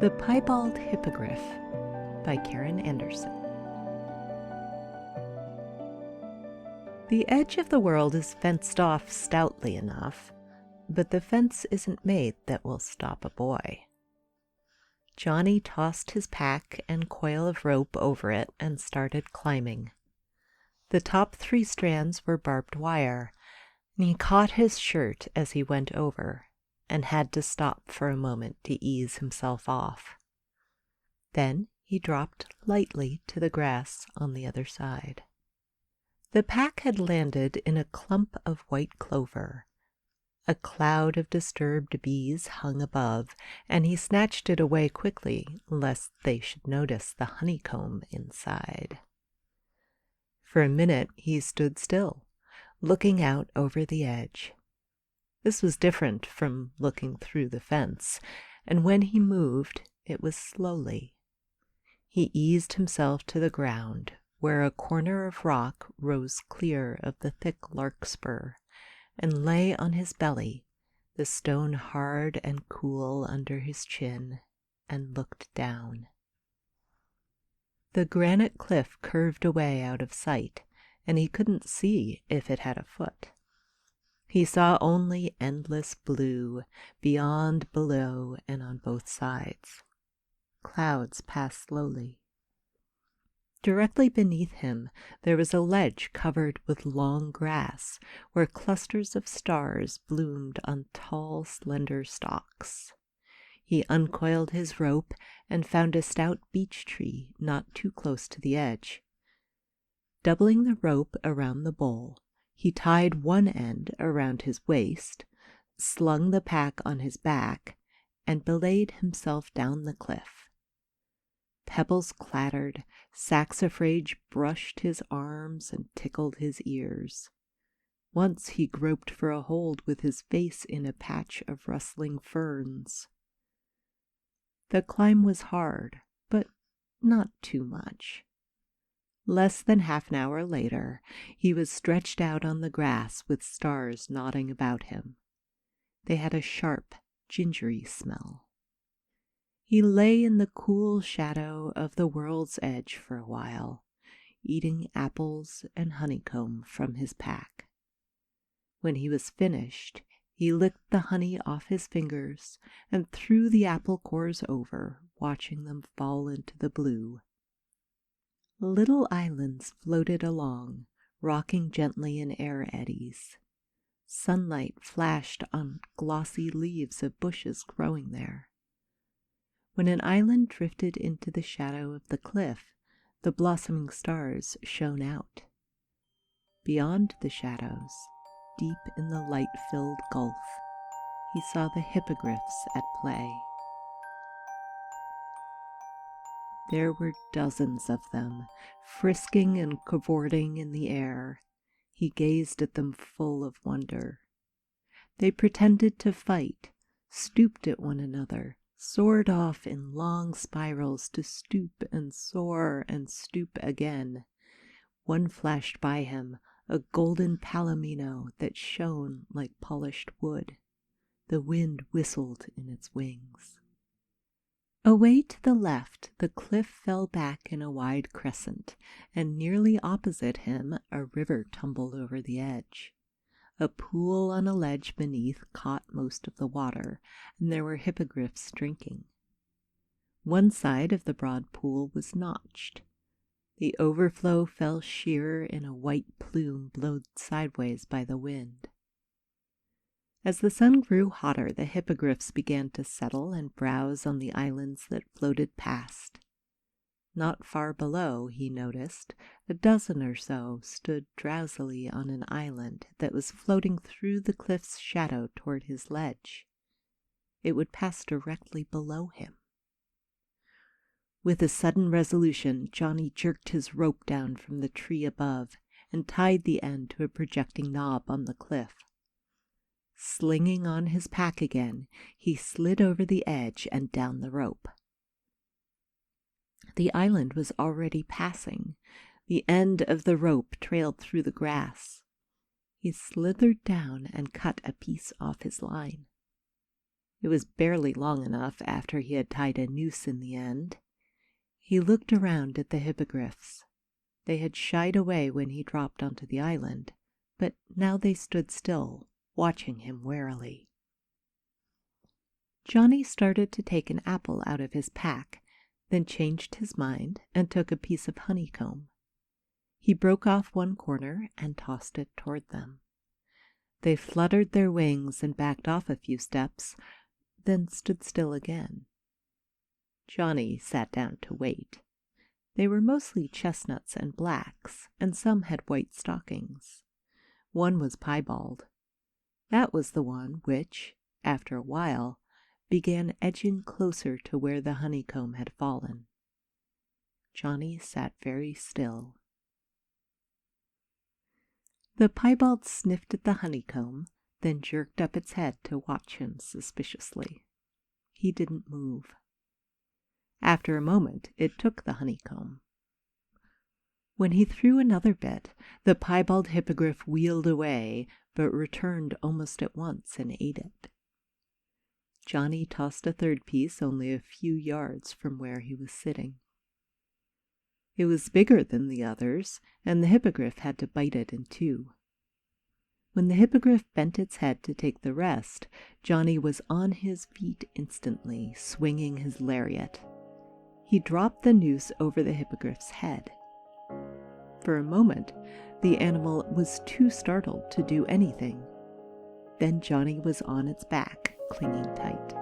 The Piebald Hippogriff by Karen Anderson. The edge of the world is fenced off stoutly enough, but the fence isn't made that will stop a boy. Johnny tossed his pack and coil of rope over it and started climbing. The top 3 strands were barbed wire, and he caught his shirt as he went over and had to stop for a moment to ease himself off. Then he dropped lightly to the grass on the other side. The pack had landed in a clump of white clover. A cloud of disturbed bees hung above, and he snatched it away quickly, lest they should notice the honeycomb inside. For a minute he stood still, looking out over the edge. This was different from looking through the fence, and when he moved, it was slowly. He eased himself to the ground, where a corner of rock rose clear of the thick larkspur, and lay on his belly, the stone hard and cool under his chin, and looked down. The granite cliff curved away out of sight, and he couldn't see if it had a foot. He saw only endless blue, beyond, below, and on both sides. Clouds passed slowly. Directly beneath him there was a ledge covered with long grass, where clusters of stars bloomed on tall, slender stalks. He uncoiled his rope and found a stout beech tree not too close to the edge. Doubling the rope around the bowl, he tied one end around his waist, slung the pack on his back, and belayed himself down the cliff. Pebbles clattered, saxifrage brushed his arms and tickled his ears. Once he groped for a hold with his face in a patch of rustling ferns. The climb was hard, but not too much. Less than half an hour later, he was stretched out on the grass with stars nodding about him. They had a sharp, gingery smell. He lay in the cool shadow of the world's edge for a while, eating apples and honeycomb from his pack. When he was finished, he licked the honey off his fingers and threw the apple cores over, watching them fall into the blue. Little islands floated along, rocking gently in air eddies. Sunlight flashed on glossy leaves of bushes growing there. When an island drifted into the shadow of the cliff, the blossoming stars shone out. Beyond the shadows, deep in the light-filled gulf, he saw the hippogriffs at play. There were dozens of them, frisking and cavorting in the air. He gazed at them full of wonder. They pretended to fight, stooped at one another, soared off in long spirals to stoop and soar and stoop again. One flashed by him, a golden palomino that shone like polished wood. The wind whistled in its wings. Away to the left, the cliff fell back in a wide crescent, and nearly opposite him a river tumbled over the edge. A pool on a ledge beneath caught most of the water, and there were hippogriffs drinking. One side of the broad pool was notched. The overflow fell sheer in a white plume blown sideways by the wind. As the sun grew hotter, the hippogriffs began to settle and browse on the islands that floated past. Not far below, he noticed, a dozen or so stood drowsily on an island that was floating through the cliff's shadow toward his ledge. It would pass directly below him. With a sudden resolution, Johnny jerked his rope down from the tree above and tied the end to a projecting knob on the cliff. Slinging on his pack again, he slid over the edge and down the rope. The island was already passing. The end of the rope trailed through the grass. He slithered down and cut a piece off his line. It was barely long enough after he had tied a noose in the end. He looked around at the hippogriffs. They had shied away when he dropped onto the island, but now they stood still, watching him warily. Johnny started to take an apple out of his pack, then changed his mind and took a piece of honeycomb. He broke off one corner and tossed it toward them. They fluttered their wings and backed off a few steps, then stood still again. Johnny sat down to wait. They were mostly chestnuts and blacks, and some had white stockings. One was piebald. That was the one which, after a while, began edging closer to where the honeycomb had fallen. Johnny sat very still. The piebald sniffed at the honeycomb, then jerked up its head to watch him suspiciously. He didn't move. After a moment, it took the honeycomb. When he threw another bit, the piebald hippogriff wheeled away, but returned almost at once and ate it. Johnny tossed a third piece only a few yards from where he was sitting. It was bigger than the others, and the hippogriff had to bite it in two. When the hippogriff bent its head to take the rest, Johnny was on his feet instantly, swinging his lariat. He dropped the noose over the hippogriff's head. For a moment, the animal was too startled to do anything. Then Johnny was on its back, clinging tight.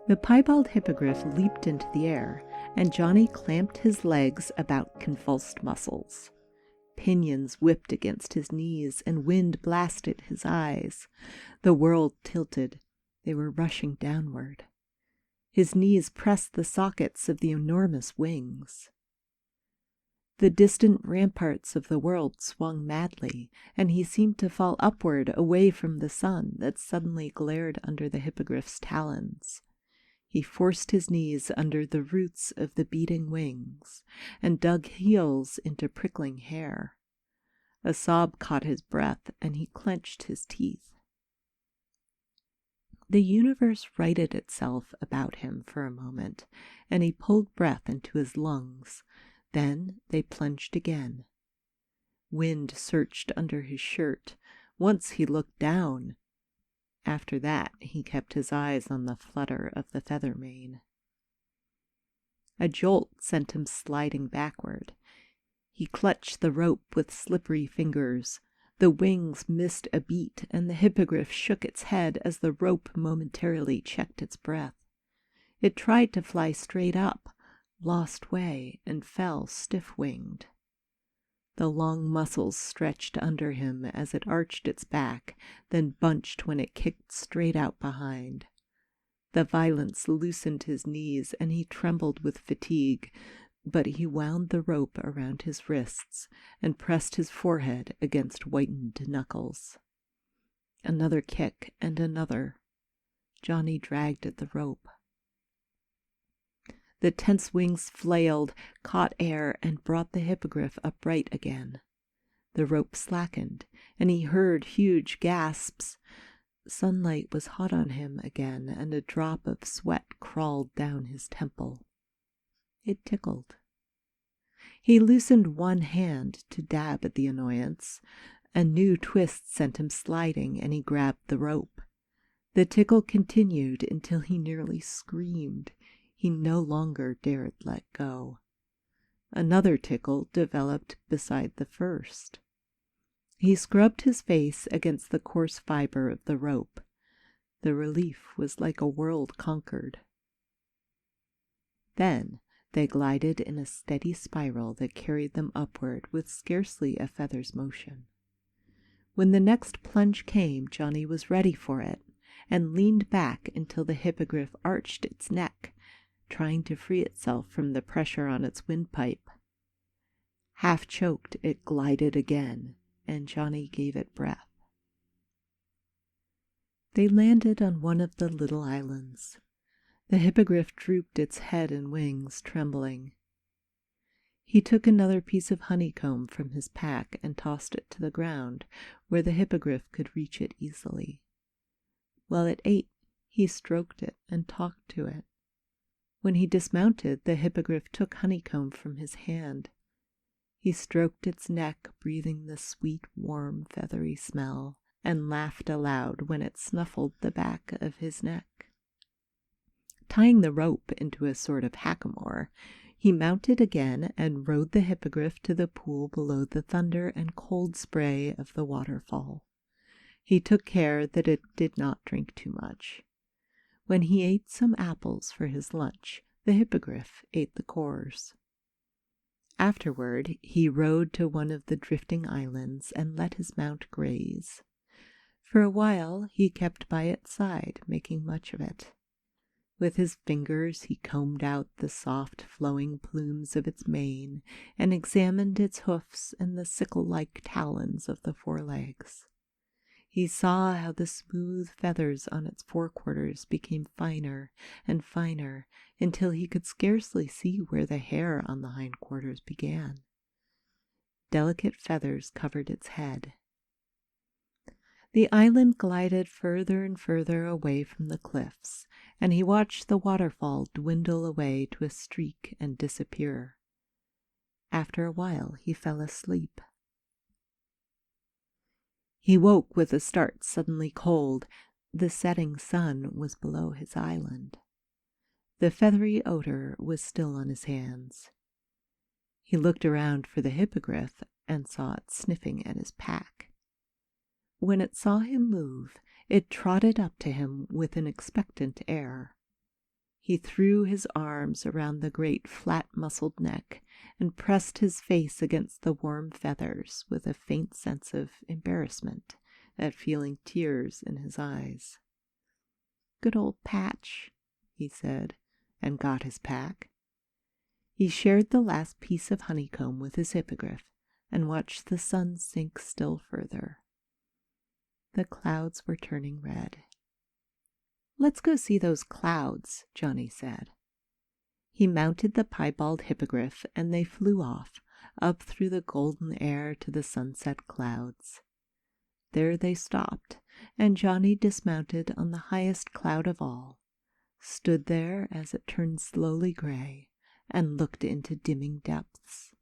The piebald hippogriff leaped into the air, and Johnny clamped his legs about convulsed muscles. Pinions whipped against his knees, and wind blasted his eyes. The world tilted. They were rushing downward. His knees pressed the sockets of the enormous wings. The distant ramparts of the world swung madly, and he seemed to fall upward away from the sun that suddenly glared under the hippogriff's talons. He forced his knees under the roots of the beating wings, and dug heels into prickling hair. A sob caught his breath, and he clenched his teeth. The universe righted itself about him for a moment, and he pulled breath into his lungs. Then they plunged again. Wind searched under his shirt. Once he looked down. After that, he kept his eyes on the flutter of the feather mane. A jolt sent him sliding backward. He clutched the rope with slippery fingers. The wings missed a beat, and the hippogriff shook its head as the rope momentarily checked its breath. It tried to fly straight up, lost way, and fell stiff-winged. The long muscles stretched under him as it arched its back, then bunched when it kicked straight out behind. The violence loosened his knees, and he trembled with fatigue, but he wound the rope around his wrists and pressed his forehead against whitened knuckles. Another kick and another. Johnny dragged at the rope. The tense wings flailed, caught air, and brought the hippogriff upright again. The rope slackened, and he heard huge gasps. Sunlight was hot on him again, and a drop of sweat crawled down his temple. It tickled. He loosened one hand to dab at the annoyance. A new twist sent him sliding, and he grabbed the rope. The tickle continued until he nearly screamed. He no longer dared let go. Another tickle developed beside the first. He scrubbed his face against the coarse fiber of the rope. The relief was like a world conquered. Then they glided in a steady spiral that carried them upward with scarcely a feather's motion. When the next plunge came, Johnny was ready for it, and leaned back until the hippogriff arched its neck, trying to free itself from the pressure on its windpipe. Half choked, it glided again, and Johnny gave it breath. They landed on one of the little islands. The hippogriff drooped its head and wings, trembling. He took another piece of honeycomb from his pack and tossed it to the ground, where the hippogriff could reach it easily. While it ate, he stroked it and talked to it. When he dismounted, the hippogriff took honeycomb from his hand. He stroked its neck, breathing the sweet, warm, feathery smell, and laughed aloud when it snuffled the back of his neck. Tying the rope into a sort of hackamore, he mounted again and rode the hippogriff to the pool below the thunder and cold spray of the waterfall. He took care that it did not drink too much. When he ate some apples for his lunch, the hippogriff ate the cores. Afterward, he rode to one of the drifting islands and let his mount graze. For a while, he kept by its side, making much of it. With his fingers, he combed out the soft, flowing plumes of its mane and examined its hoofs and the sickle-like talons of the forelegs. He saw how the smooth feathers on its forequarters became finer and finer until he could scarcely see where the hair on the hindquarters began. Delicate feathers covered its head. The island glided further and further away from the cliffs, and he watched the waterfall dwindle away to a streak and disappear. After a while, he fell asleep. He woke with a start, suddenly cold. The setting sun was below his island. The feathery odor was still on his hands. He looked around for the hippogriff and saw it sniffing at his pack. When it saw him move, it trotted up to him with an expectant air. He threw his arms around the great flat-muscled neck and pressed his face against the warm feathers with a faint sense of embarrassment at feeling tears in his eyes. "Good old Patch," he said, and got his pack. He shared the last piece of honeycomb with his hippogriff and watched the sun sink still further. The clouds were turning red. "Let's go see those clouds," Johnny said. He mounted the piebald hippogriff and they flew off, up through the golden air to the sunset clouds. There they stopped, and Johnny dismounted on the highest cloud of all, stood there as it turned slowly gray, and looked into dimming depths.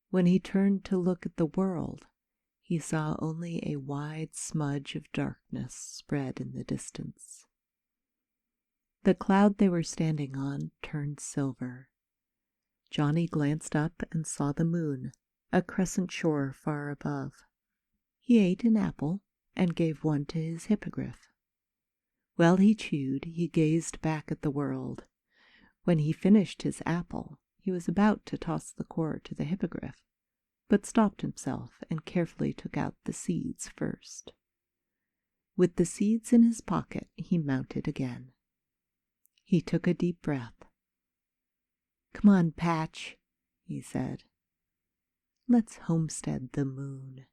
When he turned to look at the world, he saw only a wide smudge of darkness spread in the distance. The cloud they were standing on turned silver. Johnny glanced up and saw the moon, a crescent shore far above. He ate an apple and gave one to his hippogriff. While he chewed, he gazed back at the world. When he finished his apple, he was about to toss the core to the hippogriff, but stopped himself and carefully took out the seeds first. With the seeds in his pocket, he mounted again. He took a deep breath. "Come on, Patch," he said. "Let's homestead the moon."